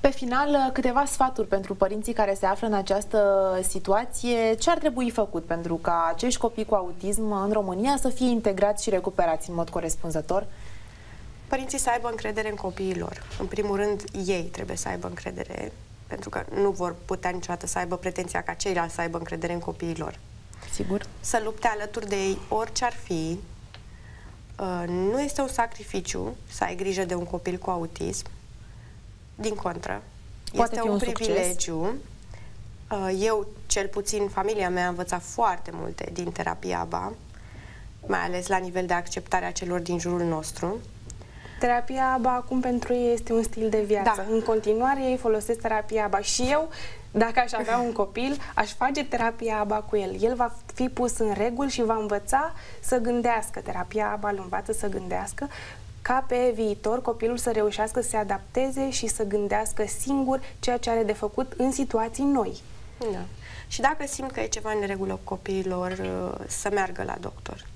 Pe final, câteva sfaturi pentru părinții care se află în această situație. Ce ar trebui făcut pentru ca acești copii cu autism în România să fie integrați și recuperați în mod corespunzător? Părinții să aibă încredere în copiii lor. În primul rând, ei trebuie să aibă încredere, pentru că nu vor putea niciodată să aibă pretenția ca ceilalți să aibă încredere în copiii lor. Sigur. Să lupte alături de ei orice ar fi. Nu este un sacrificiu să ai grijă de un copil cu autism. Din contră, este un privilegiu. Eu, cel puțin, familia mea a învățat foarte multe din terapia ABA, mai ales la nivel de acceptare a celor din jurul nostru. Terapia ABA acum pentru ei este un stil de viață. Da. În continuare ei folosesc terapia ABA și eu, dacă aș avea un copil, aș face terapia ABA cu el. El va fi pus în reguli și va învăța să gândească. Terapia ABA îl învață să gândească, ca pe viitor copilul să reușească să se adapteze și să gândească singur ceea ce are de făcut în situații noi. Da. Și dacă simt că e ceva în neregulă cu copiilor, să meargă la doctor.